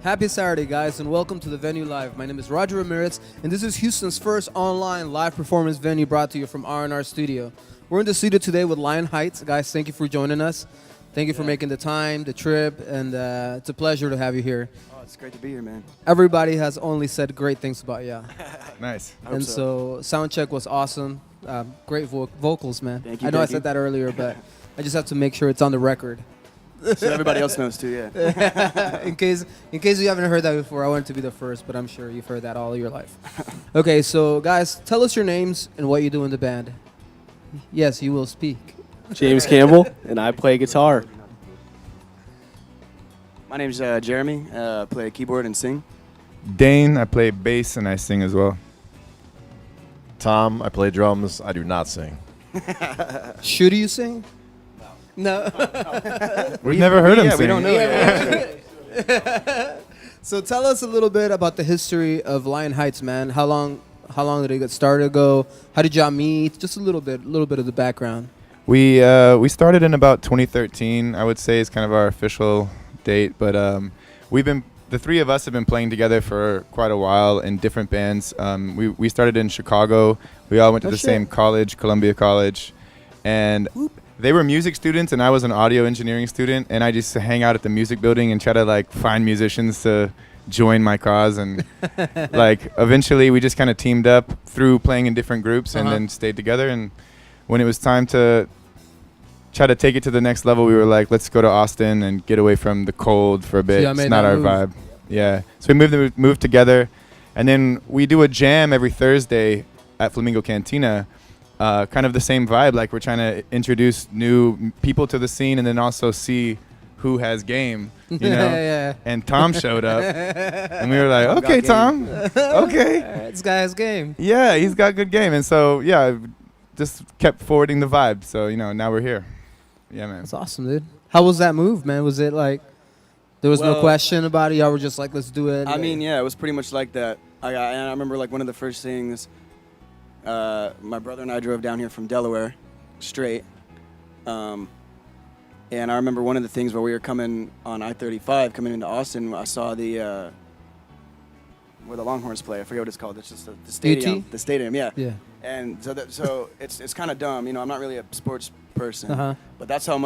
Happy Saturday, guys, and welcome to the Venue Live. My name is Roger Ramirez, and this is Houston's first online live performance venue brought to you from R&R Studio. We're in the studio today with Lion Heights. Guys, thank you for joining us. Thank you for making the time, the trip, and it's a pleasure to have you here. Oh, it's great to be here, man. Everybody has only said great things about you. Nice. And so sound check was awesome. Great vocals, man. Thank you. I know I said that earlier, but I just have to make sure it's on the record. So everybody else knows too, yeah. in case you haven't heard that before, I wanted to be the first, but I'm sure you've heard that all your life. Okay, so guys, tell us your names and what you do in the band. Yes, you will speak. James Campbell, and I play guitar. My name's Jeremy. I play keyboard and sing. Dane, I play bass and I sing as well. Tom, I play drums. I do not sing. Should you sing? No. We've never heard him sing. We don't know yet. So tell us a little bit about the history of Lion Heights, man. How long did it get started ago? How did y'all meet? Just a little bit of the background. We started in about 2013, I would say is kind of our official date, but the three of us have been playing together for quite a while in different bands. We started in Chicago. We all went to the same college, Columbia College, and they were music students and I was an audio engineering student, and I just hang out at the music building and try to like find musicians to join my cause, and like eventually we just kind of teamed up through playing in different groups and then stayed together. And when it was time to try to take it to the next level, we were like, let's go to Austin and get away from the cold for a bit. It's not our vibe. Yeah. So we moved together, and then we do a jam every Thursday at Flamingo Cantina. Kind of the same vibe, like we're trying to introduce new people to the scene and then also see who has game, you know? Yeah. And Tom showed up, and we were like, okay, Tom, okay. This guy has game. Yeah, he's got good game. And so, yeah, just kept forwarding the vibe. So, now we're here. Yeah, man. That's awesome, dude. How was that move, man? Was it like, there was no question about it? Y'all were just like, let's do it? I mean, yeah, it was pretty much like that. I remember like one of the first things, my brother and I drove down here from Delaware straight. And I remember one of the things where we were coming on I-35, coming into Austin, I saw the where the Longhorns play. I forget what it's called. It's just the stadium. UT? The stadium, yeah. Yeah. And so it's kind of dumb. I'm not really a sports person, but that's how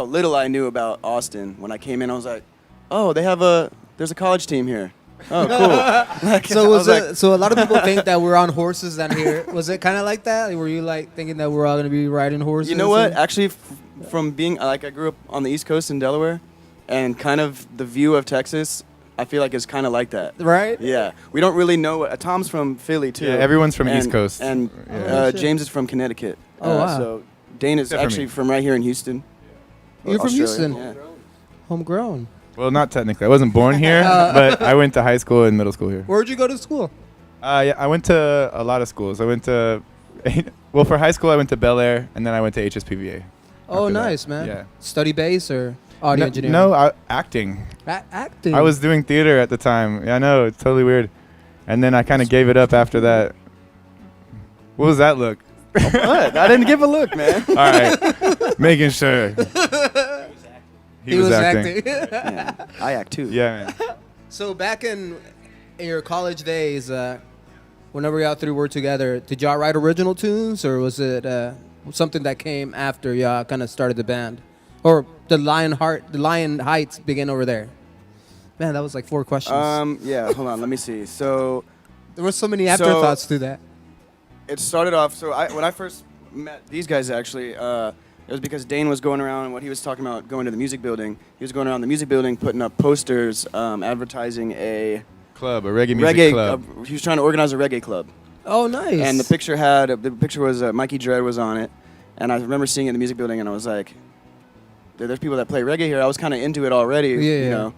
little I knew about Austin. When I came in, I was like, oh, there's a college team here. Oh, cool. So a lot of people think that we're on horses down here. Was it kind of like that? Were you like thinking that we're all going to be riding horses? You know what? Actually, from being I grew up on the East Coast in Delaware, and kind of the view of Texas, I feel like is kind of like that. Right? Yeah. We don't really know. Tom's from Philly too. Yeah, everyone's from East Coast. And James is from Connecticut. Oh, wow. So Dane is actually from right here in Houston. You're from Houston? Yeah. Homegrown. Well, not technically. I wasn't born here, but I went to high school and middle school here. Where'd you go to school? Yeah, I went to a lot of schools. I went to, for high school, I went to Bel Air, and then I went to HSPVA. Oh, nice, man. Yeah. Study bass or audio engineering? No, acting. Acting? I was doing theater at the time. Yeah, I know, it's totally weird. And then I kind of gave it up after that. What was that look? What? I didn't give a look, man. All right. Making sure. He was acting. Yeah. I act too. Yeah, man. So back in your college days, whenever y'all three were together, did y'all write original tunes, or was it something that came after y'all kind of started the band? Or the Lion Heights began over there? Man, that was like 4 questions. Yeah, hold on, let me see. So there were so many afterthoughts to that. It started off, when I first met these guys actually, it was because Dane was going around, what he was talking about, going to the music building. He was going around the music building, putting up posters, advertising a reggae music club. He was trying to organize a reggae club. Oh, nice. And the picture was Mikey Dread was on it. And I remember seeing it in the music building, and I was like, there's people that play reggae here. I was kind of into it already, you know.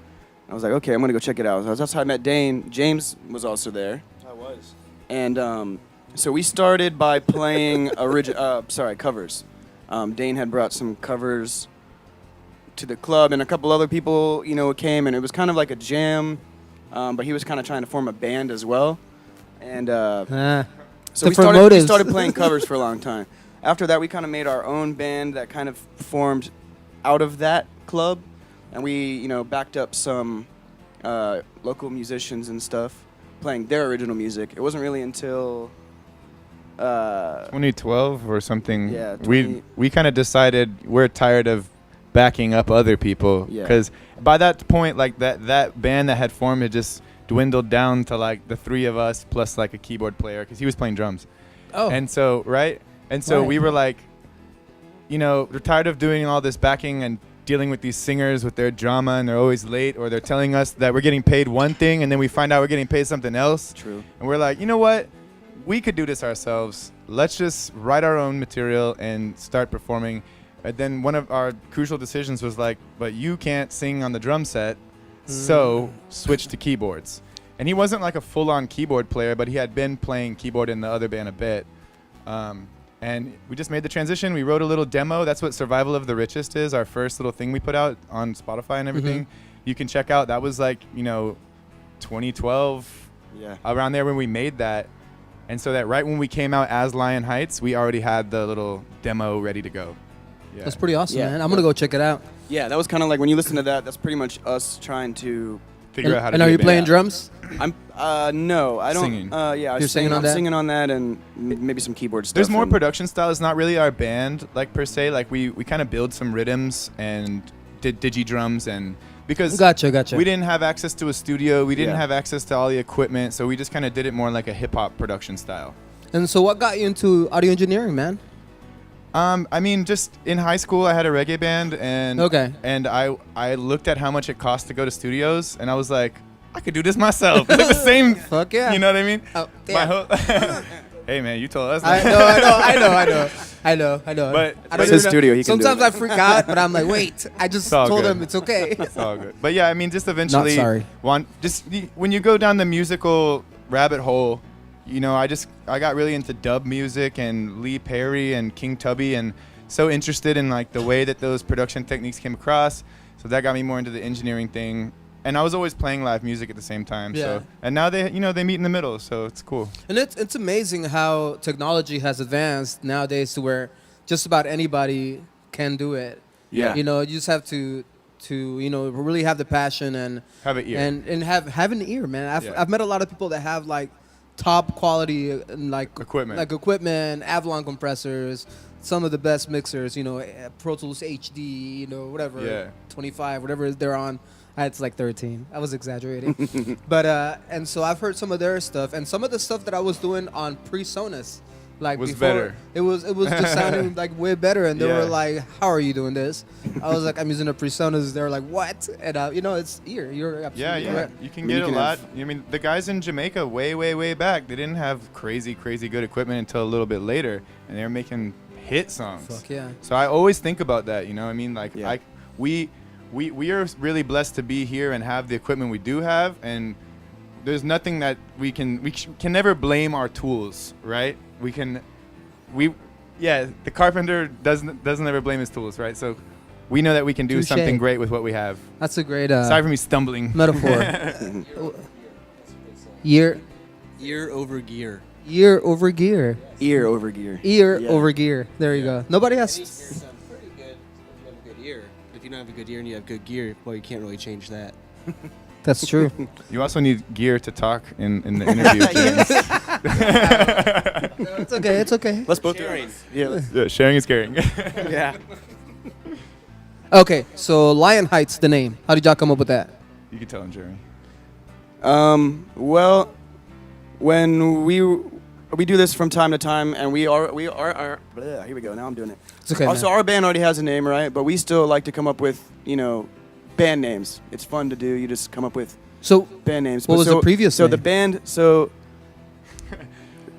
I was like, okay, I'm going to go check it out. So that's how I met Dane. James was also there. I was. And so we started by playing covers. Dane had brought some covers to the club, and a couple other people, came, and it was kind of like a jam, but he was kind of trying to form a band as well. And so we started playing covers for a long time. After that, we kind of made our own band that kind of formed out of that club, and we, backed up some local musicians and stuff playing their original music. It wasn't really until 2012 or something. Yeah, we kind of decided we're tired of backing up other people Yeah. because by that point, like that band that had formed had just dwindled down to like the three of us plus like a keyboard player because he was playing drums. Oh. And so right. We were like, we're tired of doing all this backing and dealing with these singers with their drama and they're always late or they're telling us that we're getting paid one thing and then we find out we're getting paid something else. True. And we're like, you know what? We could do this ourselves. Let's just write our own material and start performing. And then one of our crucial decisions was like, but you can't sing on the drum set, so switch to keyboards. And he wasn't like a full-on keyboard player, but he had been playing keyboard in the other band a bit. And we just made the transition. We wrote a little demo. That's what Survival of the Richest is, our first little thing we put out on Spotify and everything. You can check out. That was like, 2012, around there when we made that. And so that right when we came out as Lion Heights, we already had the little demo ready to go. Yeah. That's pretty awesome, Yeah. man. I'm gonna go check it out. Yeah, that was kind of like when you listen to that. That's pretty much us trying to Figure out how to And do are a you band. playing drums? I'm no, I don't. Singing. Yeah, You're singing on I'm that? singing on that and maybe some keyboard stuff. There's more and- production style. It's not really our band, like per se. Like we kind of build some rhythms and did digi drums and because Gotcha. we didn't have access to a studio, we didn't Yeah. have access to all the equipment, so we just kind of did it more like a hip hop production style. And so, what got you into audio engineering, man? I mean, just in high school, I had a reggae band, and Okay. and I looked at how much it cost to go to studios, and I was like, I could do this myself. It's like the same. Fuck yeah. You know what I mean? Oh, My yeah. whole hey man, you told us. I know. But I It's his studio, he can do Sometimes it. I freak out, but I'm like, wait. I just all told good. him it's okay. It's all good. But yeah, I mean, just eventually, sorry. when you go down the musical rabbit hole, I got really into dub music and Lee Perry and King Tubby, and so interested in like the way that those production techniques came across. So that got me more into the engineering thing. And I was always playing live music at the same time. Yeah. So and now they meet in the middle, so it's cool. And it's amazing how technology has advanced nowadays to where just about anybody can do it. Yeah. You just have to really have the passion and Have an ear. and have an ear, man. Yeah. I've met a lot of people that have like top quality like Equipment. Avalon compressors, some of the best mixers, Pro Tools HD, whatever, Yeah. 25, whatever they're on. It's like 13. I was exaggerating. But and so I've heard some of their stuff, and some of the stuff that I was doing on pre-Sonus, like Was before, better. it was just sounding like way better, and they Yeah. were like, "How are you doing this?" I was like, "I'm using a pre-Sonus." They were like, "What?" And it's ear. You're absolutely Yeah. right. You can I mean, get you a can lot. have- I mean, the guys in Jamaica way back, they didn't have crazy good equipment until a little bit later, and they were making hit songs. Fuck yeah. So I always think about that, I mean, like Yeah. we are really blessed to be here and have the equipment we do have, and there's nothing that we can never blame our tools, right? The carpenter doesn't ever blame his tools, right? So we know that we can do Touché. something great with what we have. That's a great Sorry for me stumbling. metaphor. Year Over gear. over gear. Ear over gear. Ear Yeah. over gear. There you go. Nobody has. Sounds pretty good if you have a good ear. If you don't have a good ear and you have good gear, well, you can't really change that. That's true. You also need gear to talk in the interview. James. It's okay. It's okay. Let's both do it. Yeah. let's- Yeah, sharing is caring. yeah. Okay, so Lion Heights, the name. How did y'all come up with that? You can tell him, Jeremy. Well, when we do this from time to time, and we are bleh, here we go. Now I'm doing it. It's okay, Also, man. our band already has a name, right? But we still like to come up with band names. It's fun to do. You just come up with So, band names. What But was the previous So name? the band. So.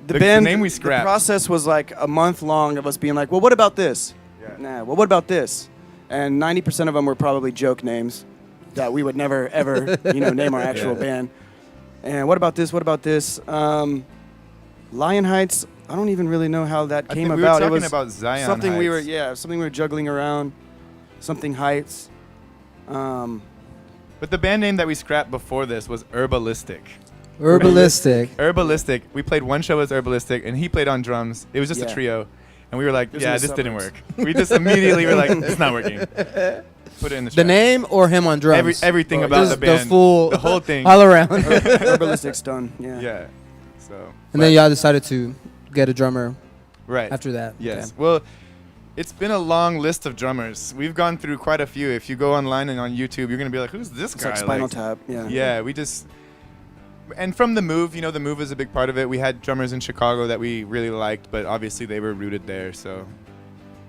The The band name we The scrapped. process was like a month long of us being like, well, what about this? Yeah. Nah, well, what about this? And 90% of them were probably joke names that we would never, ever, name our actual Yeah. band. And what about this? What about this? Lion Heights, I don't even really know how that I came think we about. were It talking was about Zion something Heights. something we were juggling around. Something Heights. But the band name that we scrapped before this was Herbalistic. herbalistic. Herbalistic. We played one show as Herbalistic, and he played on drums. It was just a Yeah. trio. and we were like, It was in yeah, the this didn't suburbs. work. We just immediately were like, it's not working. Put it in the The trash. name or him on drums? Everything Oh, about Just the band. full, the whole thing. all around. Herbalistic's done. Yeah. Yeah. So. And then y'all decided to get a drummer Right. after that. Yes. Okay. Well, it's been a long list of drummers. We've gone through quite a few. If you go online and on YouTube, you're gonna be like, "Who's this It's guy?" like Spinal Tap. Yeah. Yeah, we just. And from the move, the move is a big part of it. We had drummers in Chicago that we really liked, but obviously they were rooted there, so.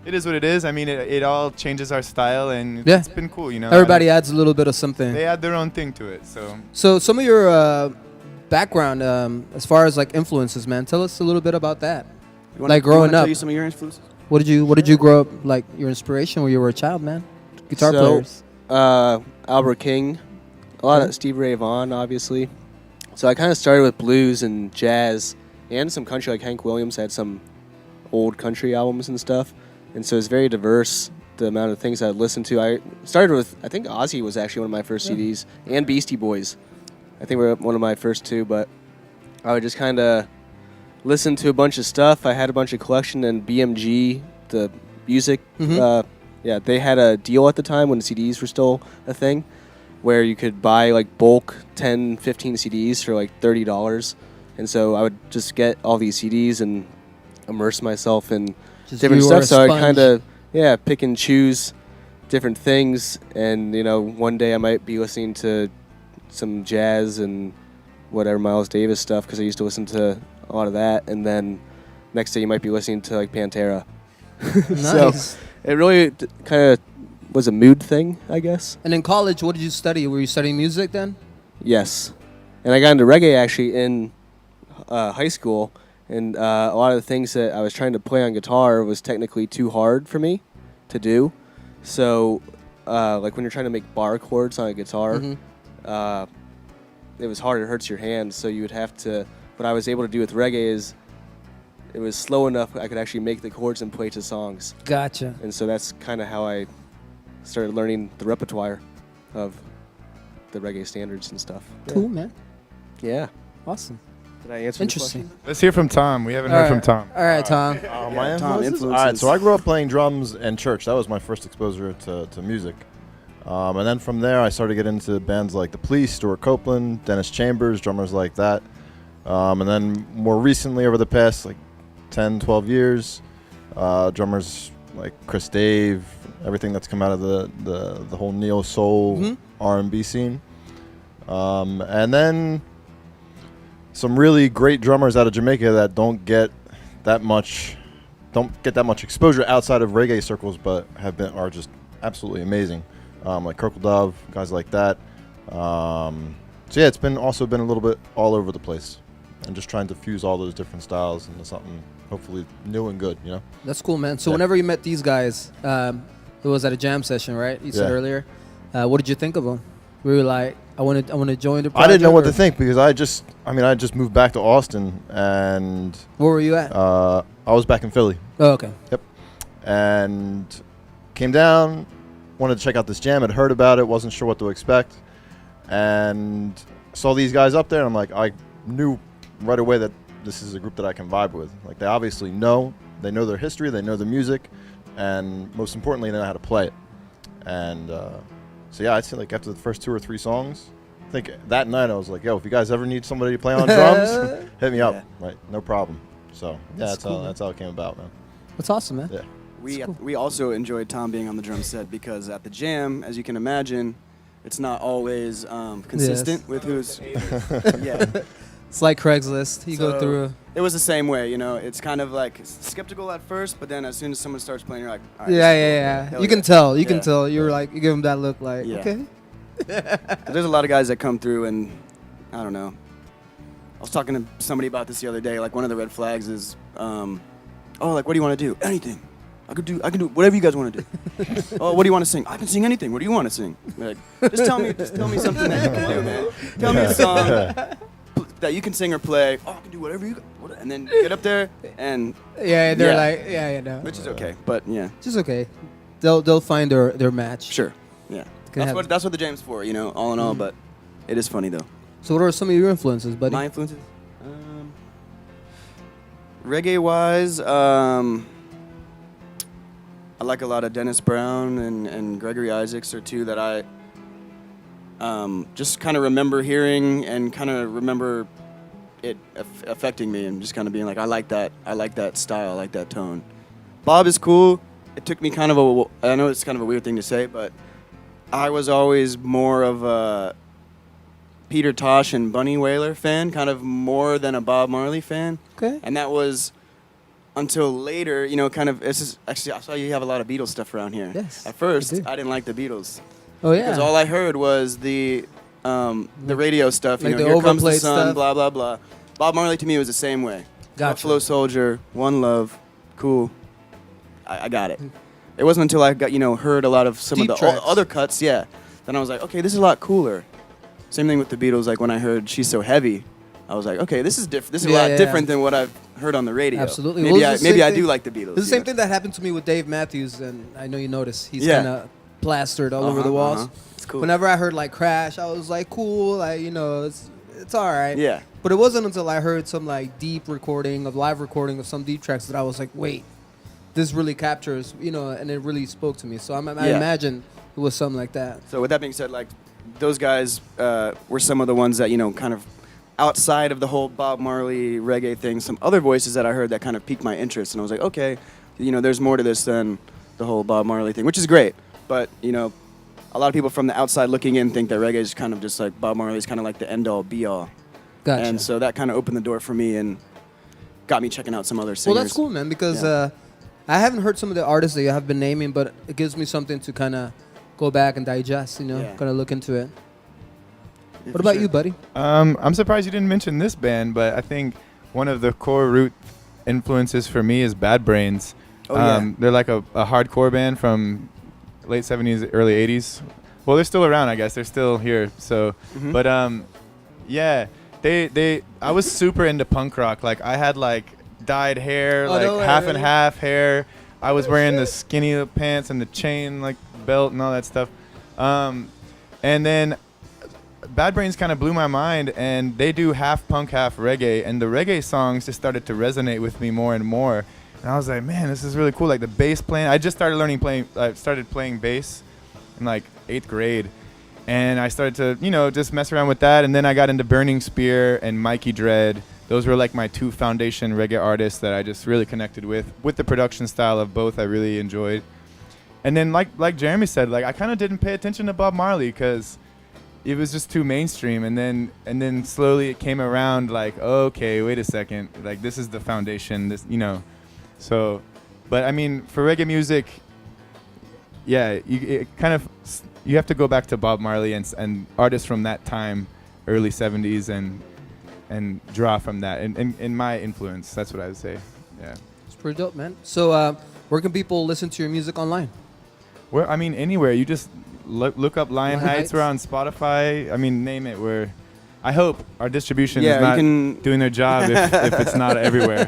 It is what it is. I mean, it all changes our style, and Yeah. it's been cool, Everybody adds a little bit of something. They add their own thing to it, so. So some of your background, as far as like influences, man, tell us a little bit about that. You wanna- Like growing you wanna up. Tell you some of your influences. What did you grow up like? Your inspiration when you were a child, man? Guitar So- players. Albert King, a lot of Steve Ray Vaughan, obviously. So I kind of started with blues and jazz and some country, like Hank Williams had some old country albums and stuff. And so it's very diverse, the amount of things I'd listen to. I started with, I think Ozzy was actually one of my first CDs, and Beastie Boys. I think were one of my first two, but I would just kind of listen to a bunch of stuff. I had a bunch of collection, and BMG, the music, they had a deal at the time when CDs were still a thing, where you could buy like bulk 10, 15 CDs for like $30. And so I would just get all these CDs and immerse myself in Just different you were stuff. a So I sponge. kind of, pick and choose different things. And, one day I might be listening to some jazz and whatever Miles Davis stuff, because I used to listen to a lot of that. And then next day you might be listening to like Pantera. Nice. So it really kind of was a mood thing, I guess. And in college, what did you study? Were you studying music then? Yes. And I got into reggae actually in high school. And a lot of the things that I was trying to play on guitar was technically too hard for me to do. So, like when you're trying to make bar chords on a guitar, it was hard. It hurts your hands. So you would have to. What I was able to do with reggae is it was slow enough I could actually make the chords and play to songs. Gotcha. And so that's kind of how I started learning the repertoire of the reggae standards and stuff. Cool, man. Yeah. Awesome. Did I answer Interesting. the question? Let's hear from Tom. We haven't heard from Tom. All right, Tom. My Tom, influences? All right, influences. so I grew up playing drums in church. That was my first exposure to music. And then from there, I started to get into bands like The Police, Stuart Copeland, Dennis Chambers, drummers like that. And then more recently, over the past like 10, 12 years, drummers like Chris Dave, everything that's come out of the whole neo-soul R&B scene. And then some really great drummers out of Jamaica that don't get that much exposure outside of reggae circles, but are just absolutely amazing. Like Kirkle Dove, guys like that. So yeah, it's been a little bit all over the place, and just trying to fuse all those different styles into something hopefully new and good. That's cool, man. So Yeah. whenever you met these guys, it was at a jam session, right? You said Yeah. earlier. What did you think of them? Were you like, I want to join the project? I didn't know what to or- think because I just moved back to Austin, and Where were you at? I was back in Philly. Oh, okay. And came down, wanted to check out this jam, had heard about it, wasn't sure what to expect, and saw these guys up there, and I'm like, I knew right away that this is a group that I can vibe with. Like, they obviously know their history, they know the music, and most importantly, they know how to play it. And so yeah, I'd say like after the first 2 or 3 songs, I think that night I was like, yo, if you guys ever need somebody to play on drums, hit me up, right? No problem. So yeah, That's cool, man. that's how it came about, man. That's awesome, man. Yeah. We also enjoyed Tom being on the drum set because at the jam, as you can imagine, it's not always consistent with who's. Yeah. It's like Craigslist. You go So, through. It was the same way, It's kind of like skeptical at first, but then as soon as someone starts playing, you're like, all right, Yeah, this is cool. yeah. Hell You can yeah. tell. You can Yeah. tell. You're like, you give them that look like, Yeah. okay. There's a lot of guys that come through, and I don't know. I was talking to somebody about this the other day. Like, one of the red flags is, like, what do you want to do? Anything. I can do whatever you guys want to do. Oh, what do you want to sing? I can sing anything. What do you want to sing? Like, just tell me something that you can do, man. Tell me a song that you can sing or play. Oh, I can do whatever and then get up there and Yeah, they're Yeah. like, no. which is okay, but yeah, Just okay. They'll find their match. sure, yeah. Can have- That's what the jam's for, all in all. But it is funny though. So what are some of your influences, buddy? My influences, reggae wise, I like a lot of Dennis Brown and Gregory Isaacs are two that I just kind of remember hearing and kind of remember it affecting me and just kind of being like, I like that style, I like that tone. Bob is cool. It took me kind of I know it's kind of a weird thing to say, but I was always more of a Peter Tosh and Bunny Wailer fan, kind of more than a Bob Marley fan. Okay. And that was until later, you know, kind of, actually, I saw you have a lot of Beatles stuff around here. Yes, At first, I do. I didn't like the Beatles. Oh yeah. Because all I heard was the radio stuff, you Like know, the Here Comes the overplayed Sun, stuff? blah, blah, blah. Bob Marley to me was the same way. Gotcha. Buffalo Soldier, One Love, cool. I got it. It wasn't until I got, you know, heard a lot of some Deep of the tracks. other cuts, yeah. Then I was like, okay, this is a lot cooler. Same thing with the Beatles, like when I heard She's So Heavy, I was like, okay, this is different. This is a lot different than what I've heard on the radio. Absolutely. Maybe Well, it's the maybe same I thing- do like the Beatles. It's the same yeah. thing that happened to me with Dave Matthews, and I know you noticed he's Yeah. kind of plastered all over the walls. It's cool. Whenever I heard like Crash, I was like, cool, like, you know, it's all right. Yeah. But it wasn't until I heard some like deep recording of live recording of some deep tracks that I was like, wait, this really captures, you know, and it really spoke to me. So I Yeah. imagine it was something like that. So with that being said, like those guys were some of the ones that, you know, kind of outside of the whole Bob Marley reggae thing, some other voices that I heard that kind of piqued my interest, and I was like, okay, you know, there's more to this than the whole Bob Marley thing, which is great. But you know, a lot of people from the outside looking in think that reggae is kind of just like Bob Marley is kind of like the end all be all, Gotcha. and so that kind of opened the door for me and got me checking out some other singers. Well, that's cool, man, because Yeah. I haven't heard some of the artists that you have been naming, but it gives me something to kind of go back and digest, you know, Yeah. kind of look into it. Yeah, What for about sure. you, buddy? I'm surprised you didn't mention this band, but I think one of the core root influences for me is Bad Brains. Oh, yeah. They're like a hardcore band from late 70s, early 80s. Well, they're still around, I guess. They're still here. So, Mhm. but yeah, I was super into punk rock. Like I had like dyed hair, Oh, like no way, half and really? half hair. I was wearing the skinny pants and the chain like belt and all that stuff. And then Bad Brains kind of blew my mind, and they do half punk, half reggae, and the reggae songs just started to resonate with me more and more. And I was like, man, this is really cool. Like the bass playing, I just started playing bass in like 8th grade, and I started to, you know, just mess around with that. And then I got into Burning Spear and Mikey Dread. Those were like my two foundation reggae artists that I just really connected with the production style of both. I really enjoyed. And then like Jeremy said, like I kind of didn't pay attention to Bob Marley because it was just too mainstream, and then slowly it came around like, okay, wait a second, like this is the foundation, this, you know. So, but I mean, for reggae music, yeah, you have to go back to Bob Marley and artists from that time, early 70s, and draw from that. And my influence, that's what I would say. Yeah. It's pretty dope, man. So where can people listen to your music online? Where, I mean, anywhere. You just look up Lion Lion Heights. Heights. We're on Spotify. I mean, name it. I hope our distribution Yeah, is you not can- doing their job if it's not everywhere.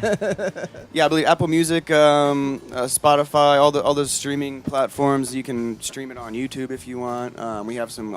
Yeah, I believe Apple Music, Spotify, all those streaming platforms. You can stream it on YouTube if you want. We have some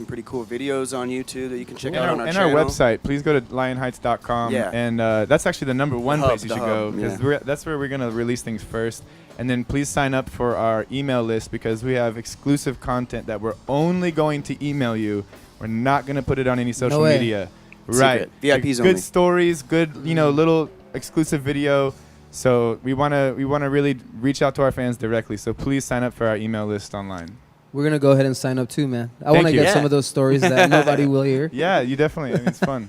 pretty cool videos on YouTube that you can check And out our, on our and channel. our website, please go to lionheights.com. Yeah. And that's actually the number one hub, place you the should hub, go, because yeah. that's where we're going to release things first. And then please sign up for our email list, because we have exclusive content that we're only going to email you. We're not going to put it on any social way. media. Secret. Right. VIPs Like, only. good stories, good, you know, little exclusive video. So we want to really reach out to our fans directly. So please sign up for our email list online. We're going to go ahead and sign up too, man. I want to you. get some Yeah. of those stories that nobody will hear. Yeah, you definitely. I mean, it's fun.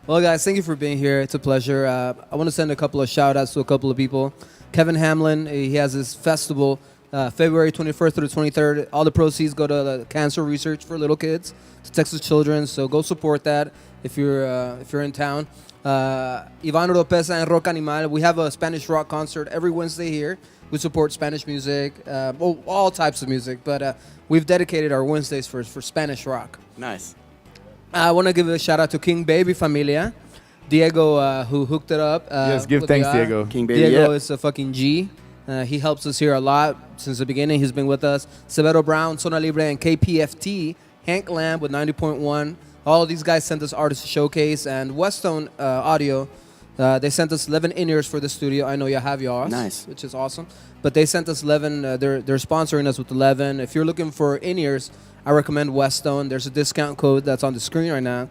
Well, guys, thank you for being here. It's a pleasure. I want to send a couple of shout-outs to a couple of people. Kevin Hamlin, he has his festival February 21st through the 23rd. All the proceeds go to the cancer research for little kids, to Texas children. So go support that if you're in town. Ivan Oropesa and Rock Animal. We have a Spanish rock concert every Wednesday here. We support Spanish music, all types of music, but we've dedicated our Wednesdays for Spanish rock. Nice. I want to give a shout out to King Baby Familia, Diego, who hooked it up. Yes, give with thanks, the R. Diego. King Baby. Diego yeah. is a fucking G. He helps us here a lot since the beginning. He's been with us. Severo Brown, Zona Libre, and KPFT. Hank Lamb with 90.1. All of these guys sent us artist showcase, and Westone Audio They sent us 11 in-ears for the studio. I know you have yours. Nice. Which is awesome. But they sent us 11. They're sponsoring us with 11. If you're looking for in-ears, I recommend Westone. There's a discount code that's on the screen right now.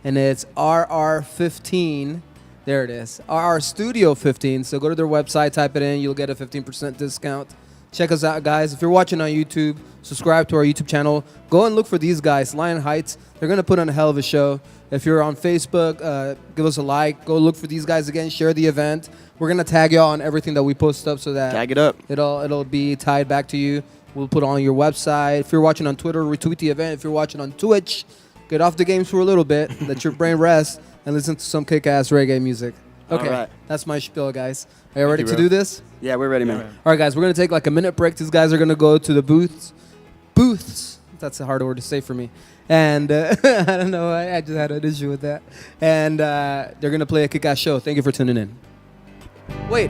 And it's RR15. There it is. RR Studio 15. So go to their website, type it in. You'll get a 15% discount. Check us out, guys. If you're watching on YouTube, subscribe to our YouTube channel. Go and look for these guys, Lion Heights. They're going to put on a hell of a show. If you're on Facebook, give us a like. Go look for these guys again. Share the event. We're going to tag y'all on everything that we post up so that Tag it up. it'll be tied back to you. We'll put it on your website. If you're watching on Twitter, retweet the event. If you're watching on Twitch, get off the games for a little bit. Let your brain rest and listen to some kick-ass reggae music. Okay, All right. That's my spiel, guys. Are you ready to bro. do this? Yeah, we're ready, man. man. All right, guys, we're going to take like a minute break. These guys are going to go to the booths. Booths. That's a hard word to say for me. And I don't know. I just had an issue with that. And they're going to play a kick-ass show. Thank you for tuning in. Wait,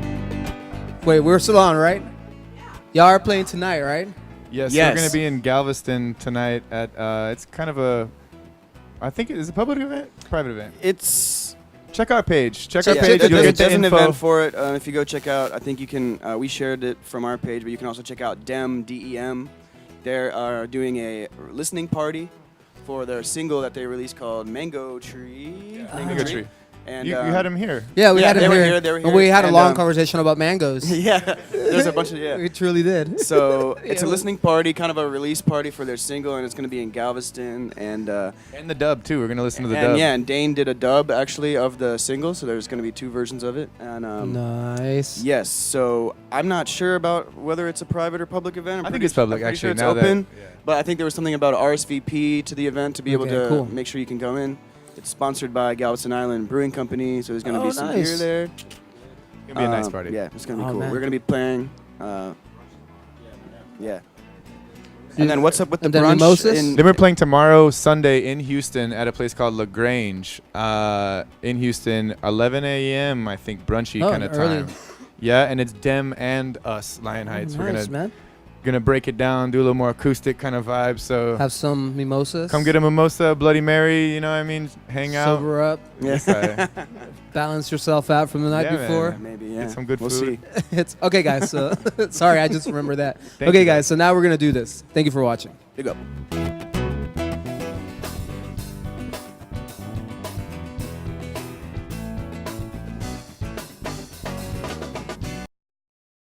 we're still on, right? Y'all are playing tonight, right? Yes, Yes. we're going to be in Galveston tonight at, it's kind of a, I think it is a public event? Private event. It's Check our page. Check yeah, our page. You'll get the there's an info. event for it. If you go check out, I think you can. We shared it from our page, but you can also check out Dem DEM. They are doing a listening party for their single that they released called Mango Tree. Mango Tree. And You had him here. Yeah, we Yeah, had they him were here. here, they were And here. we had a And, long conversation about mangoes. yeah, there's a bunch of We truly did. So it's a Yeah. listening party, kind of a release party for their single, and it's going to be in Galveston. And And the dub, too. We're going to listen to the dub. yeah, and Dane did a dub actually of the single, so there's going to be 2 versions of it. And Nice. yes, so I'm not sure about whether it's a private or public event. I think it's public, I'm pretty actually. Sure now it's open, that, yeah. but I think there was something about RSVP to the event to be able Okay, to cool. make sure you can go in. It's sponsored by Galveston Island Brewing Company, so there's going to Oh, be some nice. beer there. It's going to be a nice party. Yeah, it's going to be Oh, cool. man. We're going to be playing. Yeah. And then what's up with the And then brunch? mimosas? Then we're playing tomorrow, Sunday, in Houston at a place called LaGrange. In Houston, 11 a.m., I think, brunchy Oh, kind of early. time. Yeah, and it's Dem and us, Lion Heights. We're Nice, gonna man. break it down, do a little more acoustic kind of vibe. So Have some mimosas. come get a mimosa, Bloody Mary. You know what I mean? Hang out. Sober up. Yeah. Okay. Balance yourself out from the night Yeah, man. before. Maybe, yeah. Get some good we'll food. see. It's okay, guys. So sorry, I just remembered that. Thank Okay, you, guys. So now we're gonna do this. Thank you for watching. Big up.